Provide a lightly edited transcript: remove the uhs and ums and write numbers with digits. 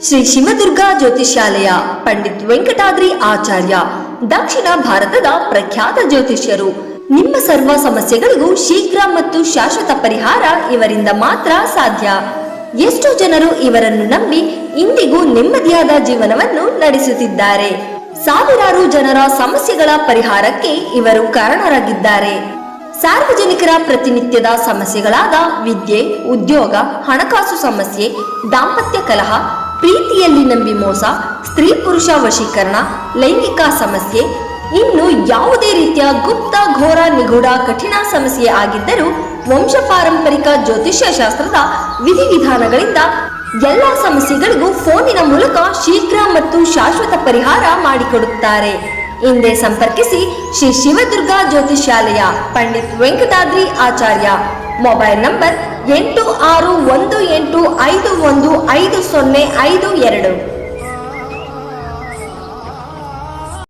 ಶ್ರೀ ಶಿವದುರ್ಗ ಜ್ಯೋತಿಷ್ಯಾಲಯ ಪಂಡಿತ್ ವೆಂಕಟಾದ್ರಿ ಆಚಾರ್ಯ ದಕ್ಷಿಣ ಭಾರತದ ಪ್ರಖ್ಯಾತ ಜ್ಯೋತಿಷ್ಯರು. ನಿಮ್ಮ ಸರ್ವ ಸಮಸ್ಯೆಗಳಿಗೂ ಶೀಘ್ರ ಮತ್ತು ಶಾಶ್ವತ ಪರಿಹಾರ ಇವರಿಂದ ಮಾತ್ರ ಸಾಧ್ಯ. ಎಷ್ಟೋ ಜನರು ಇವರನ್ನು ನಂಬಿ ಇಂದಿಗೂ ನೆಮ್ಮದಿಯಾದ ಜೀವನವನ್ನು ನಡೆಸುತ್ತಿದ್ದಾರೆ. ಸಾವಿರಾರು ಜನರ ಸಮಸ್ಯೆಗಳ ಪರಿಹಾರಕ್ಕೆ ಇವರು ಕಾರಣರಾಗಿದ್ದಾರೆ. ಸಾರ್ವಜನಿಕರ ಪ್ರತಿನಿತ್ಯದ ಸಮಸ್ಯೆಗಳಾದ ವಿದ್ಯೆ, ಉದ್ಯೋಗ, ಹಣಕಾಸು ಸಮಸ್ಯೆ, ದಾಂಪತ್ಯ ಕಲಹ, ಪ್ರೀತಿಯಲ್ಲಿ ನಂಬಿ ಮೋಸ, ಸ್ತ್ರೀ ಪುರುಷ ವಶೀಕರಣ, ಲೈಂಗಿಕ ಸಮಸ್ಯೆ, ಇನ್ನು ಯಾವುದೇ ರೀತಿಯ ಗುಪ್ತ, ಘೋರ, ನಿಗೂಢ, ಕಠಿಣ ಸಮಸ್ಯೆ ಆಗಿದ್ದರೂ ವಂಶ ಪಾರಂಪರಿಕ ಜ್ಯೋತಿಷ್ಯ ಶಾಸ್ತ್ರದ ವಿಧಿವಿಧಾನಗಳಿಂದ ಎಲ್ಲ ಸಮಸ್ಯೆಗಳಿಗೂ ಫೋನಿನ ಮೂಲಕ ಶೀಘ್ರ ಮತ್ತು ಶಾಶ್ವತ ಪರಿಹಾರ ಮಾಡಿಕೊಡುತ್ತಾರೆ. ಹಿಂದೆ ಸಂಪರ್ಕಿಸಿ ಶ್ರೀ ಶಿವದುರ್ಗ ಜ್ಯೋತಿಷ್ಯಾಲಯ ಪಂಡಿತ್ ವೆಂಕಟಾದ್ರಿ ಆಚಾರ್ಯ. Mobile number 8618515052.